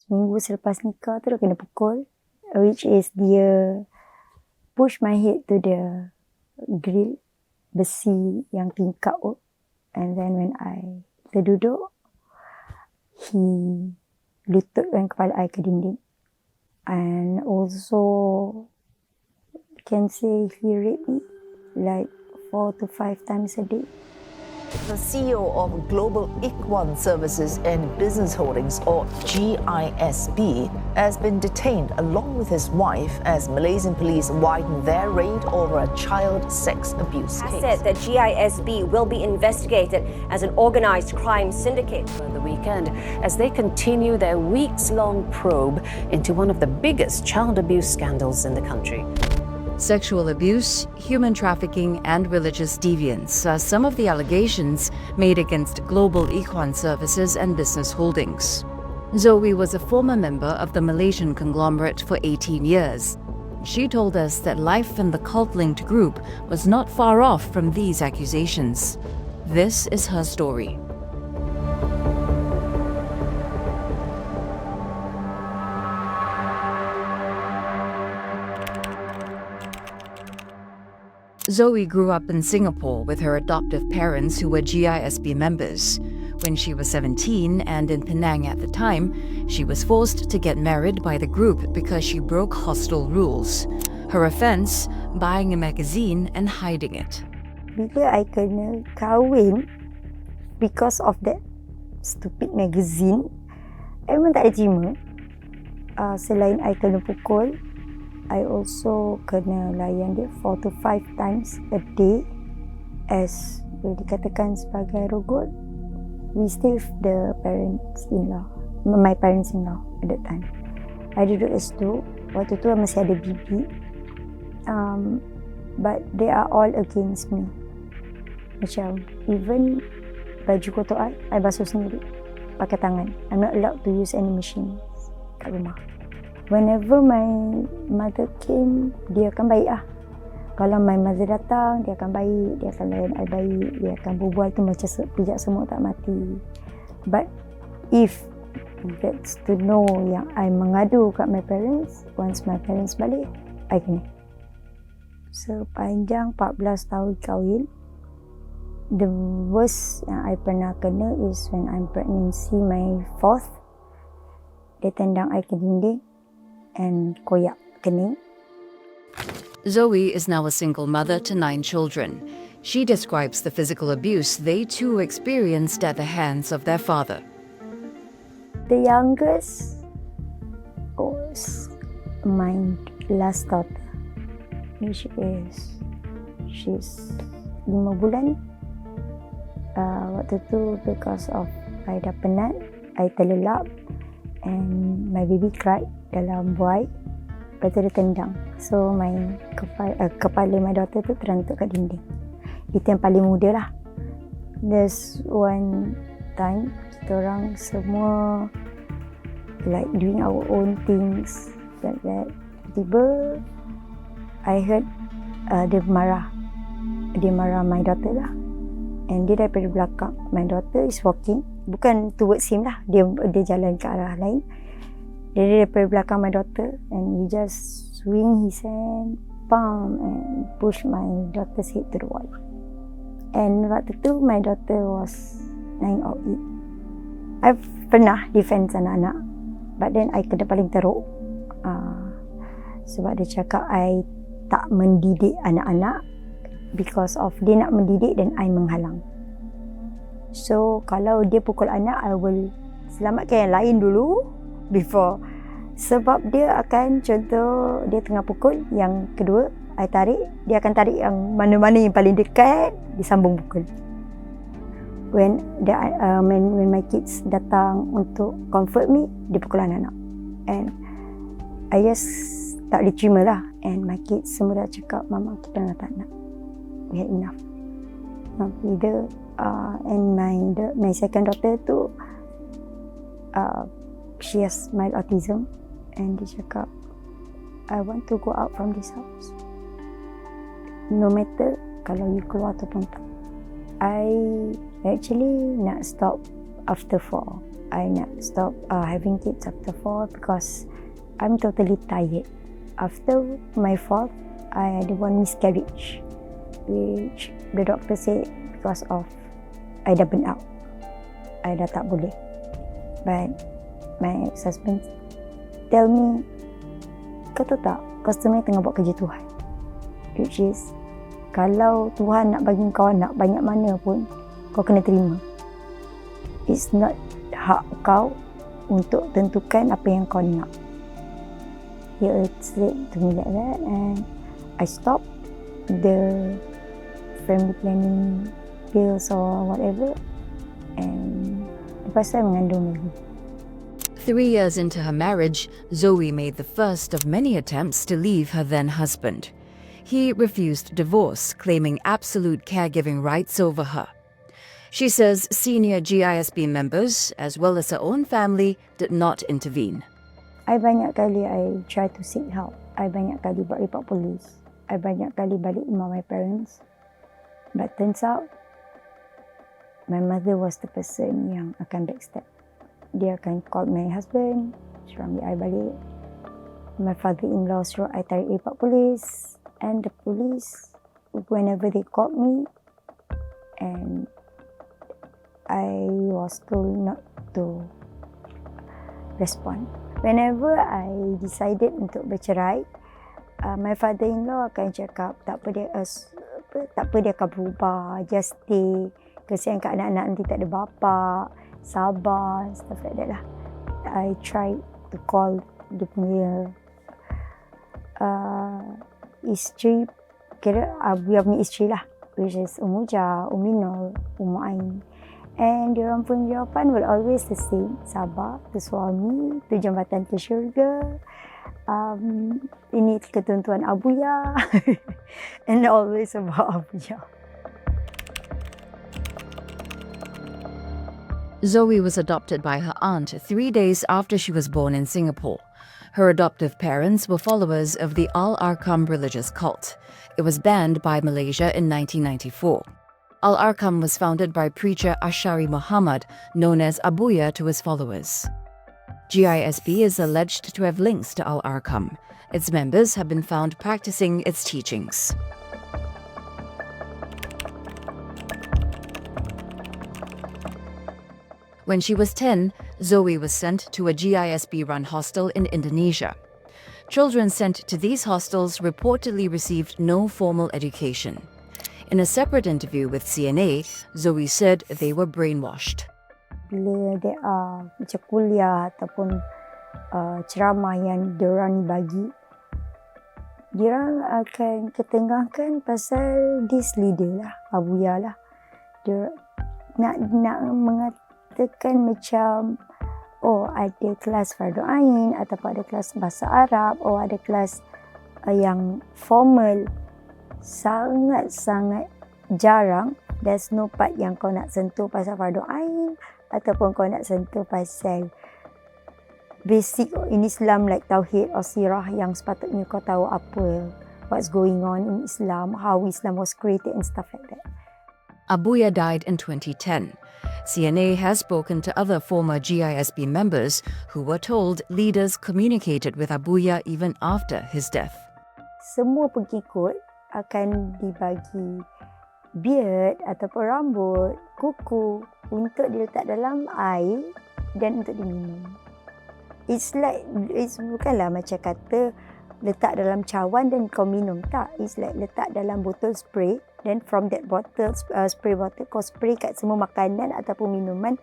Minggu selepas nikah tu dia kena pukul, which is dia push my head to the grill besi yang tingkap, and then when I terduduk, he lututkan kepala I ke dinding, and also can say he raped me like 4 to 5 times a day. The CEO of Global Ikhwan Services and Business Holdings, or GISB, has been detained along with his wife as Malaysian police widen their raid over a child sex abuse case. Said that GISB will be investigated as an organised crime syndicate. For the weekend, as they continue their weeks-long probe into one of the biggest child abuse scandals in the country. Sexual abuse, human trafficking, and religious deviance are some of the allegations made against Global Ikhwan Services and Business Holdings. Zoe was a former member of the Malaysian conglomerate for 18 years. She told us that life in the cult-linked group was not far off from these accusations. This is her story. Zoe grew up in Singapore with her adoptive parents who were GISB members. When she was 17 and in Penang at the time, she was forced to get married by the group because she broke hostel rules. Her offence, buying a magazine and hiding it. Bila I kena kahwin because of that stupid magazine, I memang tak ada terima. Selain I kena pukul, I also kena layan dia 4 to 5 times a day as dikatakan sebagai rogot. We stay with the parents-in-law, my parents-in-law at that time. I duduk kat situ, waktu tu masih ada bibi, but they are all against me. Macam even baju kotor I basuh sendiri pakai tangan. I'm not allowed to use any machine kat rumah. Whenever my mother came, dia akan baik lah. Kalau my mother datang, dia akan baik, dia akan layan I baik, dia akan berbual tu macam pijak semut tak mati. But if gets to know yang I mengadu kat my parents, once my parents balik, I kena. Sepanjang 14 tahun kahwin, the worst yang I pernah kena is when I'm pregnancy my 4th. Dia tendang I ke dinding and koyak kening. Zoe is now a single mother to 9 children. She describes the physical abuse they too experienced at the hands of their father. The youngest was my last daughter, which is she's 5 bulan. Waktu tu because of I dah penat, I terlelap and my baby cried dalam buai. Lepas tu dia tendang. So my kepala my daughter tu terantuk kat dinding. Itu yang paling muda lah. There's one time kita orang semua like doing our own things like that. Tiba I heard dia marah. Dia marah my daughter lah. And dia daripada belakang. My daughter is walking. Bukan towards him lah. Dia jalan ke arah lain. Dia daripada belakang my daughter. And he just swing his hand, palm, and push my daughter's head to the wall. And waktu tu my daughter was 9 or 8. I've pernah defend anak-anak. But then I kena paling teruk. Sebab dia cakap I tak mendidik anak-anak. Because of dia nak mendidik dan I menghalang. So kalau dia pukul anak, I will selamatkan yang lain dulu before. Sebab dia akan, contoh dia tengah pukul, yang kedua I tarik, dia akan tarik yang mana-mana yang paling dekat, disambung pukul. When my kids datang untuk comfort me, dia pukul anak-anak. And I just tak boleh terima lah. And my kids semua dah cakap, Mama kita dah tak nak. We had enough. And my second daughter tu, she has mild autism, and dia cakap, I want to go out from this house. No matter kalau you keluar ataupun tak. I actually nak stop after 4. I nak stop having kids after 4 because I'm totally tired. After my 4th, I had one miscarriage, which the doctor said because of I dah burn out. I dah tak boleh. But my ex-husband tell me, kau tahu tak, kau sebenarnya tengah buat kerja Tuhan. Which is, kalau Tuhan nak bagi kau anak banyak mana pun, kau kena terima. It's not hak kau untuk tentukan apa yang kau nak. He said to me like that, and I stopped the family planning pills or whatever, and lepas tu I mengandung lagi. 3 years into her marriage, Zoe made the first of many attempts to leave her then husband. He refused divorce, claiming absolute caregiving rights over her. She says senior GISB members, as well as her own family, did not intervene. I banyak kali I try to seek help. I banyak kali buat report polis. I banyak kali balik rumah my parents. But turns out, my mother was the person yang akan backstab. Dia akan call my husband, suruh ambil I balik. My father-in-law suruh I tarik report polis. And the police, whenever they called me, and I was told not to respond. Whenever I decided untuk bercerai, my father-in-law akan cakap, tak apa dia akan berubah, just stay. Kesian kat anak-anak nanti tak ada bapa, sabar, stuff like that lah. I tried to call dia punya isteri, kira Abuya punya isteri lah, which is Umuja, Uminol, Ain. And diorang pun jawapan will always the same, sabar, tu suami, tu jambatan ke syurga, ini ketentuan Abuya, and always about Abuya. Zoe was adopted by her aunt 3 days after she was born in Singapore. Her adoptive parents were followers of the Al-Arqam religious cult. It was banned by Malaysia in 1994. Al-Arqam was founded by preacher Ashari Muhammad, known as Abuya to his followers. GISB is alleged to have links to Al-Arqam. Its members have been found practicing its teachings. When she was 10, Zoe was sent to a GISB-run hostel in Indonesia. Children sent to these hostels reportedly received no formal education. In a separate interview with CNA, Zoe said they were brainwashed. Bila dia macam kuliah ataupun ceramah yang diorang bagi, diorang akan ketengahkan pasal this leader lah, Abuya lah. Dia nak mengatakan macam, oh ada kelas fardu ain ataupun ada kelas bahasa Arab, oh ada kelas yang formal. Sangat-sangat jarang. There's no part yang kau nak sentuh pasal fardu ain ataupun kau nak sentuh pasal basic in Islam like tauhid or sirah yang sepatutnya kau tahu apa what's going on in Islam, how Islam was created and stuff like that. Abuya died in 2010. CNA has spoken to other former GISB members who were told leaders communicated with Abuya even after his death. Semua pengikut akan dibagi beard ataupun rambut, kuku untuk diletak dalam air dan untuk diminum. It's bukanlah macam kata letak dalam cawan dan kau minum, tak. It's like letak dalam botol spray, then from that bottle, spray bottle, kau spray kat semua makanan ataupun minuman,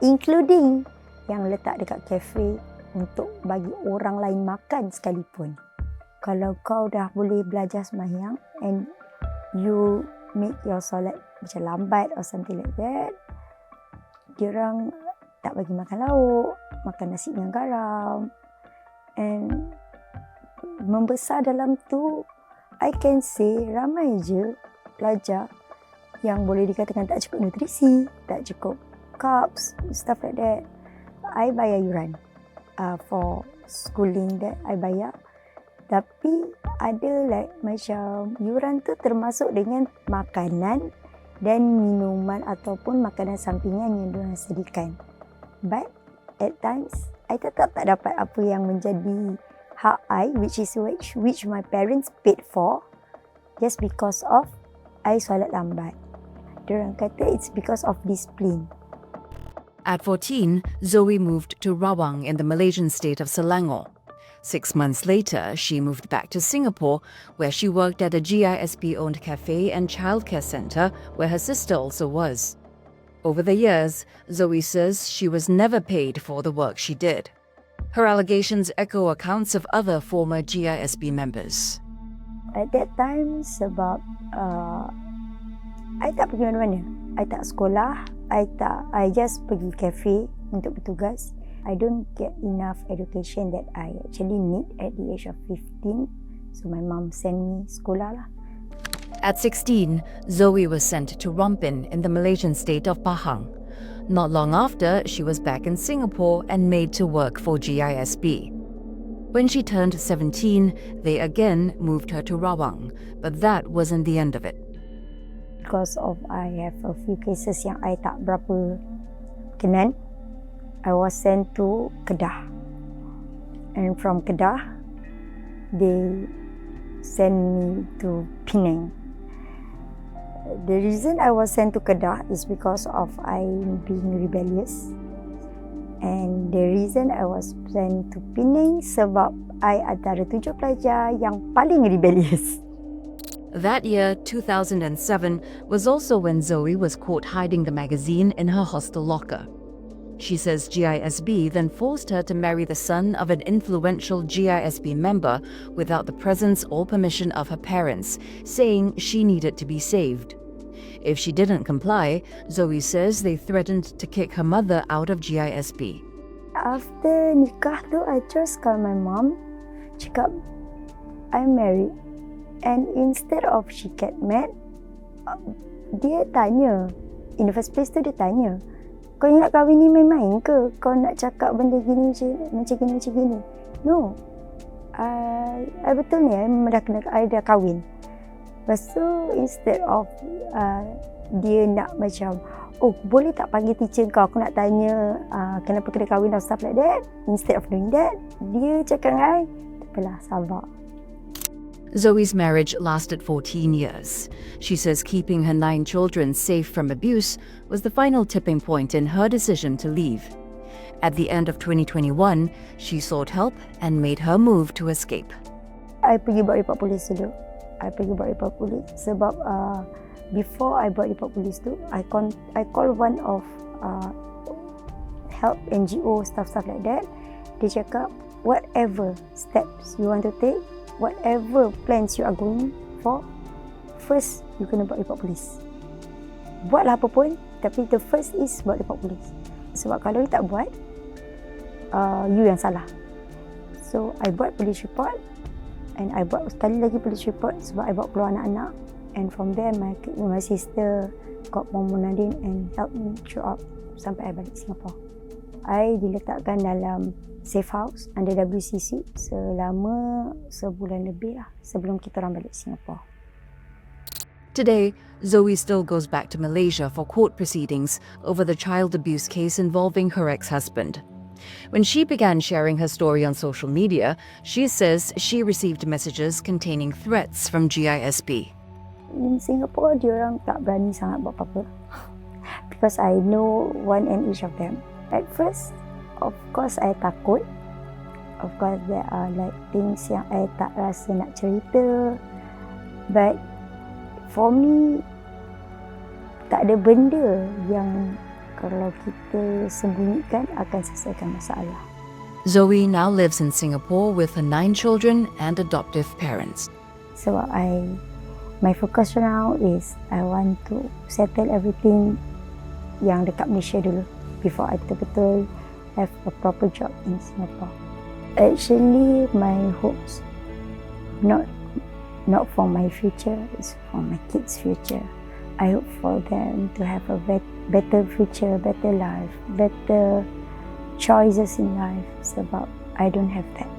including yang letak dekat kafe untuk bagi orang lain makan sekalipun. Kalau kau dah boleh belajar sembahyang and you make your solat macam lambat or something like that, diorang tak bagi makan lauk, makan nasi dengan garam, and membesar dalam tu, I can say ramai je pelajar yang boleh dikatakan tak cukup nutrisi, tak cukup carbs, stuff like that. I bayar yuran for schooling that I bayar. Tapi ada like macam yuran tu termasuk dengan makanan dan minuman ataupun makanan sampingan yang diorang sediakan. But at times, I tetap tak dapat apa yang menjadi hak I, which my parents paid for, just because of I solat lambat. Diorang kata it's because of discipline. At 14, Zoe moved to Rawang in the Malaysian state of Selangor. 6 months later, she moved back to Singapore, where she worked at a GISB-owned cafe and childcare center, where her sister also was. Over the years, Zoe says she was never paid for the work she did. Her allegations echo accounts of other former GISB members. At that time, sebab I tak pergi mana-mana. I tak sekolah. I just pergi cafe untuk bertugas. I don't get enough education that I actually need at the age of 15. So my mom sent me sekolah lah. At 16, Zoe was sent to Rompin in the Malaysian state of Pahang. Not long after, she was back in Singapore and made to work for GISB. When she turned 17, they again moved her to Rawang, but that wasn't the end of it. Because of I have a few cases yang I tak berapa kenan, I was sent to Kedah. And from Kedah, they sent me to Penang. The reason I was sent to Kedah is because of I being rebellious. And the reason I was sent to Penang sebab I antara 7 pelajar yang paling rebellious. That year, 2007, was also when Zoe was caught hiding the magazine in her hostel locker. She says GISB then forced her to marry the son of an influential GISB member without the presence or permission of her parents, saying she needed to be saved. If she didn't comply, Zoe says they threatened to kick her mother out of GISB. After nikah tu, I just call my mom, cakap, I'm married. And instead of she get mad, dia tanya. In the first place tu dia tanya, kau nak kahwin ni main-main ke? Kau nak cakap benda gini macam gini? No. I betul ni, I dah kahwin. Lepas tu, instead of dia nak macam, oh boleh tak panggil teacher kau, aku nak tanya kenapa kena kahwin or stuff like that. Instead of doing that, dia cakap dengan I, takpelah, sabar. Zoe's marriage lasted 14 years. She says keeping her 9 children safe from abuse was the final tipping point in her decision to leave. At the end of 2021, she sought help and made her move to escape. I pergi buat report polis dulu. Sebab before I buat report polis tu, I call one of help NGO stuff like that. Dia cakap, whatever steps you want to take, whatever plans you are going for, first you kena buat report polis. Buatlah apa pun, tapi the first is buat report polis. Sebab kalau you tak buat, you yang salah. So I buat police report, and I buat sekali lagi police report sebab I bawa keluar anak-anak. And from there, my sister got Nadine and helped me throughout sampai I balik Singapore. I diletakkan dalam safe house under WCC selama sebulan lebih lah sebelum kita orang balik Singapore. Today, Zoe still goes back to Malaysia for court proceedings over the child abuse case involving her ex-husband. When she began sharing her story on social media, she says she received messages containing threats from GISB. In Singapore, diorang tak berani sangat buat apa-apa because I know one and each of them. At first, of course, I takut. Of course, there are like things yang I tak rasa nak cerita. But for me, tak ada benda yang kalau kita sembunyikan akan selesaikan masalah. Zoe now lives in Singapore with her 9 children and adoptive parents. Sebab my focus now is I want to settle everything yang dekat Malaysia dulu before I betul-betul have a proper job in Singapore. Actually, my hopes not for my future, it's for my kids' future. I hope for them to have a better future, better life, better choices in life sebab I don't have that.